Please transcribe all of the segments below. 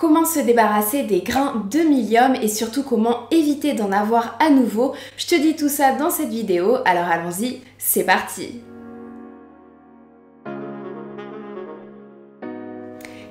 Comment se débarrasser des grains de milium et surtout comment éviter d'en avoir à nouveau? Je te dis tout ça dans cette vidéo, alors allons-y, c'est parti!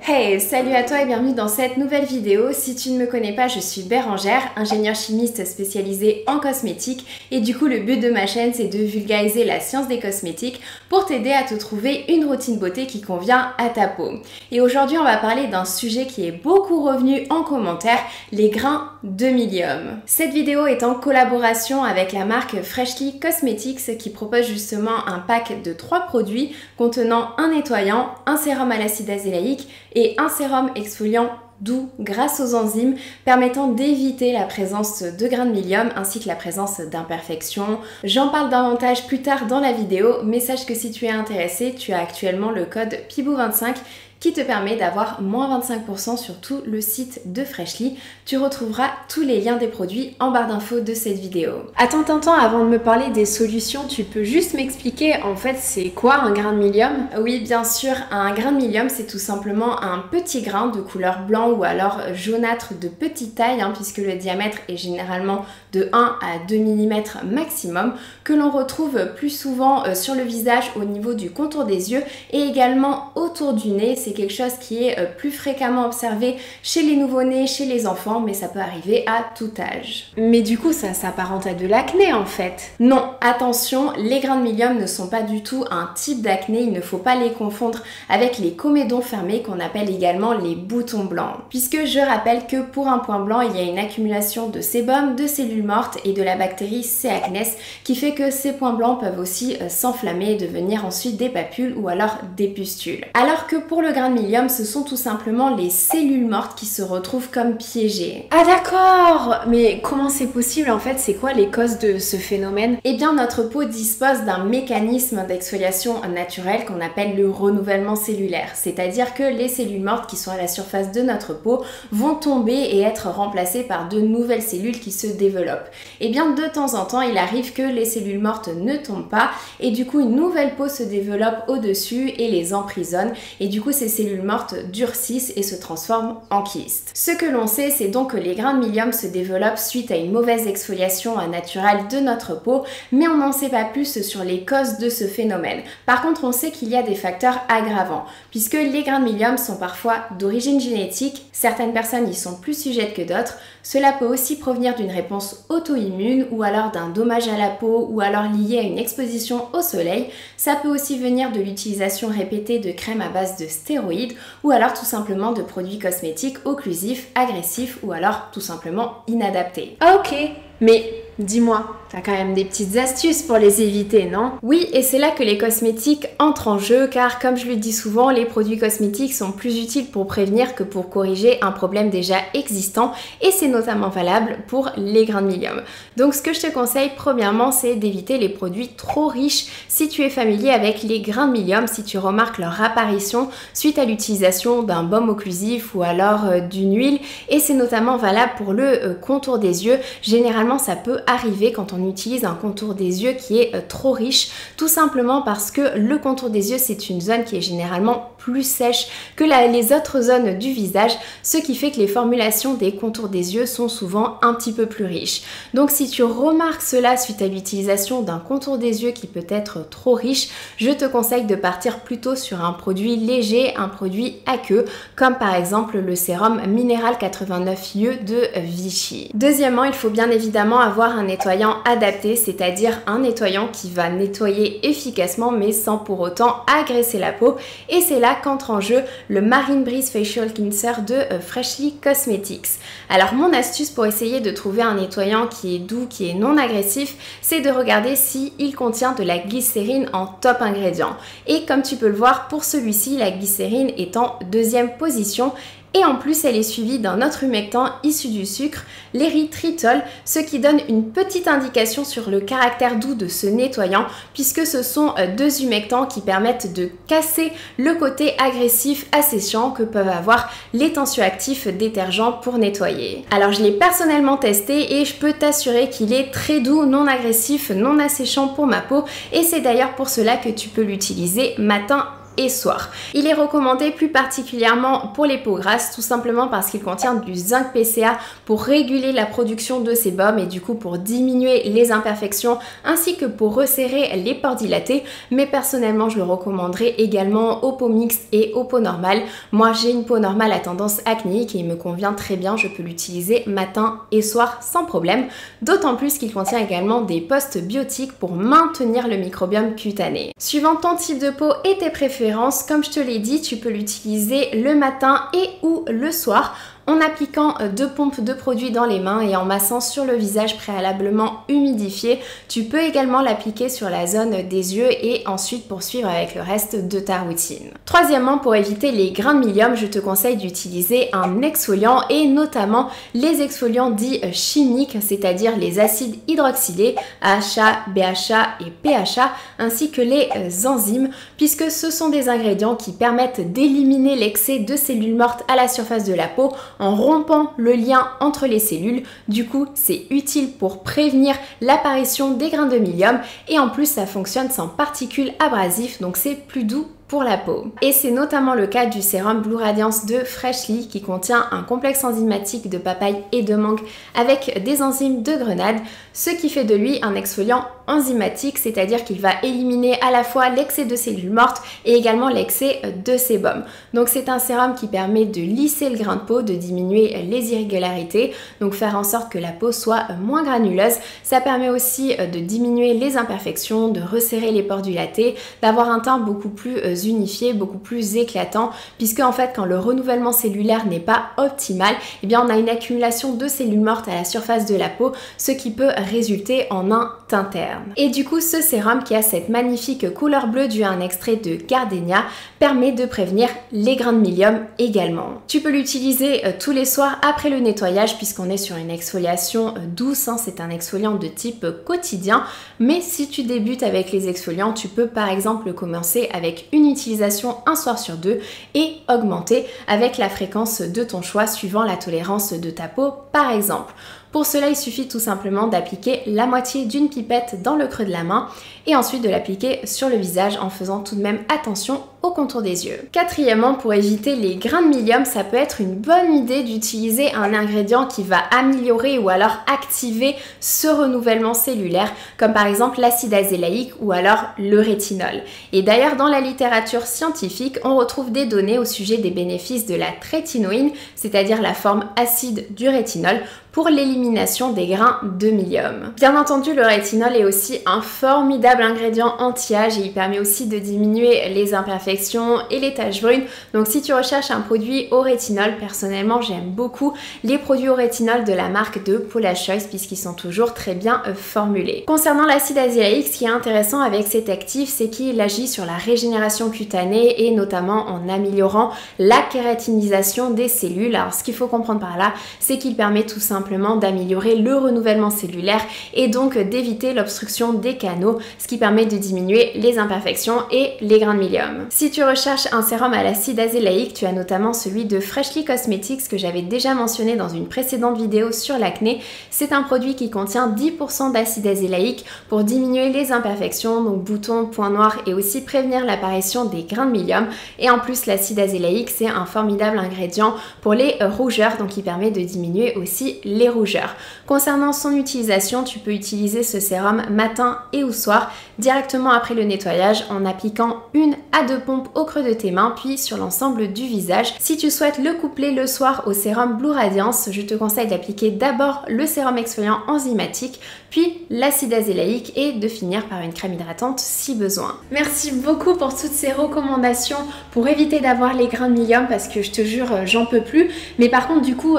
Hey, salut à toi et bienvenue dans cette nouvelle vidéo. Si tu ne me connais pas, je suis Bérangère, ingénieure chimiste spécialisée en cosmétiques et du coup le but de ma chaîne c'est de vulgariser la science des cosmétiques pour t'aider à te trouver une routine beauté qui convient à ta peau. Et aujourd'hui on va parler d'un sujet qui est beaucoup revenu en commentaire, les grains de milium. Cette vidéo est en collaboration avec la marque Freshly Cosmetics qui propose justement un pack de 3 produits contenant un nettoyant, un sérum à l'acide azélaïque et un sérum exfoliant doux grâce aux enzymes permettant d'éviter la présence de grains de milium ainsi que la présence d'imperfections. J'en parle davantage plus tard dans la vidéo, mais sache que si tu es intéressé, tu as actuellement le code PIBOU25 qui te permet d'avoir moins 25% sur tout le site de Freshly. Tu retrouveras tous les liens des produits en barre d'infos de cette vidéo. Attends, avant de me parler des solutions, tu peux juste m'expliquer en fait c'est quoi un grain de milium? Oui, bien sûr, un grain de milium c'est tout simplement un petit grain de couleur blanc ou alors jaunâtre de petite taille, puisque le diamètre est généralement de 1 à 2 mm maximum, que l'on retrouve plus souvent sur le visage au niveau du contour des yeux et également autour du nez. C'est quelque chose qui est plus fréquemment observé chez les nouveau-nés, chez les enfants, mais ça peut arriver à tout âge. Mais du coup, ça s'apparente à de l'acné en fait. Non, attention, les grains de milium ne sont pas du tout un type d'acné, il ne faut pas les confondre avec les comédons fermés qu'on appelle également les boutons blancs. Puisque je rappelle que pour un point blanc, il y a une accumulation de sébum, de cellules mortes et de la bactérie C. acnes qui fait que ces points blancs peuvent aussi s'enflammer et devenir ensuite des papules ou alors des pustules. Alors que pour le grain de milium, ce sont tout simplement les cellules mortes qui se retrouvent comme piégées. Ah d'accord! Mais comment c'est possible en fait? C'est quoi les causes de ce phénomène? Eh bien notre peau dispose d'un mécanisme d'exfoliation naturel qu'on appelle le renouvellement cellulaire. C'est-à-dire que les cellules mortes qui sont à la surface de notre peau vont tomber et être remplacées par de nouvelles cellules qui se développent. Et bien de temps en temps, il arrive que les cellules mortes ne tombent pas et du coup une nouvelle peau se développe au-dessus et les emprisonne et du coup ces cellules mortes durcissent et se transforment en kystes. Ce que l'on sait, c'est donc que les grains de milium se développent suite à une mauvaise exfoliation naturelle de notre peau, mais on n'en sait pas plus sur les causes de ce phénomène. Par contre, on sait qu'il y a des facteurs aggravants, puisque les grains de milium sont parfois d'origine génétique, certaines personnes y sont plus sujettes que d'autres. Cela peut aussi provenir d'une réponse auto-immune ou alors d'un dommage à la peau ou alors lié à une exposition au soleil. Ça peut aussi venir de l'utilisation répétée de crèmes à base de stéroïdes ou alors tout simplement de produits cosmétiques occlusifs, agressifs ou alors tout simplement inadaptés. Ah ok, mais dis-moi, t'as quand même des petites astuces pour les éviter, non? Oui, et c'est là que les cosmétiques entrent en jeu, car comme je le dis souvent, les produits cosmétiques sont plus utiles pour prévenir que pour corriger un problème déjà existant, et c'est notamment valable pour les grains de milium. Donc ce que je te conseille, premièrement, c'est d'éviter les produits trop riches si tu es familier avec les grains de milium, si tu remarques leur apparition suite à l'utilisation d'un baume occlusif ou alors d'une huile, et c'est notamment valable pour le contour des yeux. Généralement, ça peut arriver quand on utilise un contour des yeux qui est trop riche, tout simplement parce que le contour des yeux c'est une zone qui est généralement plus sèche que les autres zones du visage, ce qui fait que les formulations des contours des yeux sont souvent un petit peu plus riches. Donc si tu remarques cela suite à l'utilisation d'un contour des yeux qui peut être trop riche, je te conseille de partir plutôt sur un produit léger, un produit aqueux, comme par exemple le sérum Minéral 89 IE de Vichy. Deuxièmement, il faut bien évidemment avoir un nettoyant adapté, c'est-à-dire un nettoyant qui va nettoyer efficacement mais sans pour autant agresser la peau, et c'est là qu'entre en jeu le Marine Breeze Facial Cleanser de Freshly Cosmetics. Alors mon astuce pour essayer de trouver un nettoyant qui est doux, qui est non agressif, c'est de regarder s'il contient de la glycérine en top ingrédient. Et comme tu peux le voir, pour celui-ci, la glycérine est en deuxième position. Et en plus, elle est suivie d'un autre humectant issu du sucre, l'érythritol, ce qui donne une petite indication sur le caractère doux de ce nettoyant, puisque ce sont deux humectants qui permettent de casser le côté agressif asséchant que peuvent avoir les tensioactifs détergents pour nettoyer. Alors je l'ai personnellement testé et je peux t'assurer qu'il est très doux, non agressif, non asséchant pour ma peau, et c'est d'ailleurs pour cela que tu peux l'utiliser matin et soir. Il est recommandé plus particulièrement pour les peaux grasses, tout simplement parce qu'il contient du zinc PCA pour réguler la production de sébum et du coup pour diminuer les imperfections ainsi que pour resserrer les pores dilatés. Mais personnellement, je le recommanderais également aux peaux mixtes et aux peaux normales. Moi, j'ai une peau normale à tendance acnéique et il me convient très bien, je peux l'utiliser matin et soir sans problème. D'autant plus qu'il contient également des postbiotiques pour maintenir le microbiome cutané. Suivant ton type de peau et tes préférences, comme je te l'ai dit, tu peux l'utiliser le matin et ou le soir en appliquant 2 pompes de produit dans les mains et en massant sur le visage préalablement humidifié. Tu peux également l'appliquer sur la zone des yeux et ensuite poursuivre avec le reste de ta routine. Troisièmement, pour éviter les grains de milium, je te conseille d'utiliser un exfoliant et notamment les exfoliants dits chimiques, c'est-à-dire les acides hydroxylés, AHA, BHA et PHA, ainsi que les enzymes, puisque ce sont des ingrédients qui permettent d'éliminer l'excès de cellules mortes à la surface de la peau en rompant le lien entre les cellules. Du coup, c'est utile pour prévenir l'apparition des grains de milium et en plus, ça fonctionne sans particules abrasives, donc c'est plus doux pour la peau. Et c'est notamment le cas du sérum Blue Radiance de Freshly qui contient un complexe enzymatique de papaye et de mangue avec des enzymes de grenade, ce qui fait de lui un exfoliant enzymatique, c'est-à-dire qu'il va éliminer à la fois l'excès de cellules mortes et également l'excès de sébum. Donc c'est un sérum qui permet de lisser le grain de peau, de diminuer les irrégularités, donc faire en sorte que la peau soit moins granuleuse. Ça permet aussi de diminuer les imperfections, de resserrer les pores dilatés, d'avoir un teint beaucoup plus unifié, beaucoup plus éclatant, puisque en fait quand le renouvellement cellulaire n'est pas optimal, eh bien on a une accumulation de cellules mortes à la surface de la peau, ce qui peut résulter en un teint terne. Et du coup, ce sérum qui a cette magnifique couleur bleue due à un extrait de gardénia permet de prévenir les grains de milium également. Tu peux l'utiliser tous les soirs après le nettoyage puisqu'on est sur une exfoliation douce, hein, c'est un exfoliant de type quotidien, mais si tu débutes avec les exfoliants, tu peux par exemple commencer avec une utilisation un soir sur 2 et augmenter avec la fréquence de ton choix suivant la tolérance de ta peau par exemple. Pour cela, il suffit tout simplement d'appliquer la moitié d'une pipette dans le creux de la main et ensuite de l'appliquer sur le visage en faisant tout de même attention au contour des yeux. Quatrièmement, pour éviter les grains de milium, ça peut être une bonne idée d'utiliser un ingrédient qui va améliorer ou alors activer ce renouvellement cellulaire, comme par exemple l'acide azélaïque ou alors le rétinol. Et d'ailleurs, dans la littérature scientifique, on retrouve des données au sujet des bénéfices de la trétinoïne, c'est-à-dire la forme acide du rétinol, pour l'élimination des grains de milium. Bien entendu, le rétinol est aussi un formidable ingrédient anti-âge et il permet aussi de diminuer les imperfections et les taches brunes. Donc si tu recherches un produit au rétinol, personnellement j'aime beaucoup les produits au rétinol de la marque de Paula Choice puisqu'ils sont toujours très bien formulés. Concernant l'acide azélaïque, ce qui est intéressant avec cet actif, c'est qu'il agit sur la régénération cutanée et notamment en améliorant la kératinisation des cellules. Alors ce qu'il faut comprendre par là, c'est qu'il permet tout simplement d'améliorer le renouvellement cellulaire et donc d'éviter l'obstruction des canaux, ce qui permet de diminuer les imperfections et les grains de milium. Si tu recherches un sérum à l'acide azélaïque, tu as notamment celui de Freshly Cosmetics que j'avais déjà mentionné dans une précédente vidéo sur l'acné. C'est un produit qui contient 10% d'acide azélaïque pour diminuer les imperfections, donc boutons, points noirs et aussi prévenir l'apparition des grains de milium. Et en plus, l'acide azélaïque, c'est un formidable ingrédient pour les rougeurs, donc il permet de diminuer aussi les rougeurs. Concernant son utilisation, tu peux utiliser ce sérum matin et au soir directement après le nettoyage en appliquant 1 à 2 pompes au creux de tes mains puis sur l'ensemble du visage. Si tu souhaites le coupler le soir au sérum Blue Radiance, je te conseille d'appliquer d'abord le sérum exfoliant enzymatique puis l'acide azélaïque et de finir par une crème hydratante si besoin. Merci beaucoup pour toutes ces recommandations pour éviter d'avoir les grains de milium parce que je te jure j'en peux plus. Mais par contre du coup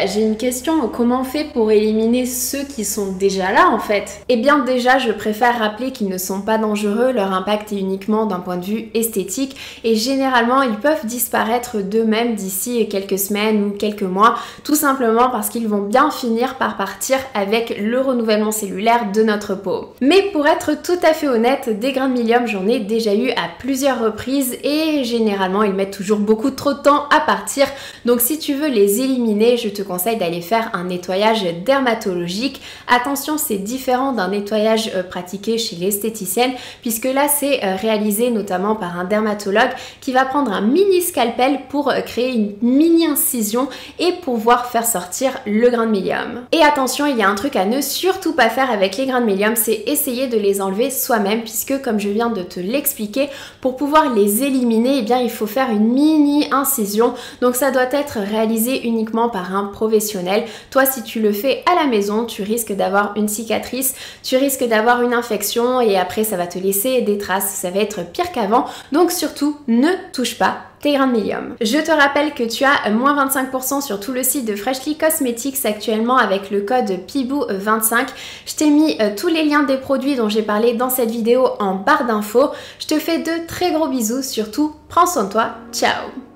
j'ai une question, comment on fait pour éliminer ceux qui sont déjà là en fait? Eh bien déjà je préfère rappeler qu'ils ne sont pas dangereux, leur impact est uniquement d'un point de vue esthétique et généralement ils peuvent disparaître d'eux-mêmes d'ici quelques semaines ou quelques mois, tout simplement parce qu'ils vont bien finir par partir avec le renouvellement cellulaire de notre peau. Mais pour être tout à fait honnête, des grains de milium j'en ai déjà eu à plusieurs reprises et généralement ils mettent toujours beaucoup trop de temps à partir, donc si tu veux les éliminer je te conseille d'aller faire un nettoyage dermatologique. Attention, c'est différent d'un nettoyage pratiqué chez l'esthéticienne puisque là c'est réalisé notamment par un dermatologue qui va prendre un mini scalpel pour créer une mini incision et pouvoir faire sortir le grain de médium. Et attention, il y a un truc à ne surtout pas faire avec les grains de médium, c'est essayer de les enlever soi-même puisque comme je viens de te l'expliquer, pour pouvoir les éliminer, eh bien il faut faire une mini incision. Donc ça doit être réalisé uniquement par un professionnel. Toi, si tu le fais à la maison, tu risques d'avoir une cicatrice, tu risques d'avoir une infection et après ça va te laisser des traces, ça va être pire qu'avant. Donc surtout, ne touche pas tes grains de médium. Je te rappelle que tu as moins 25% sur tout le site de Freshly Cosmetics actuellement avec le code PIBOU25. Je t'ai mis tous les liens des produits dont j'ai parlé dans cette vidéo en barre d'infos. Je te fais de très gros bisous, surtout prends soin de toi, ciao!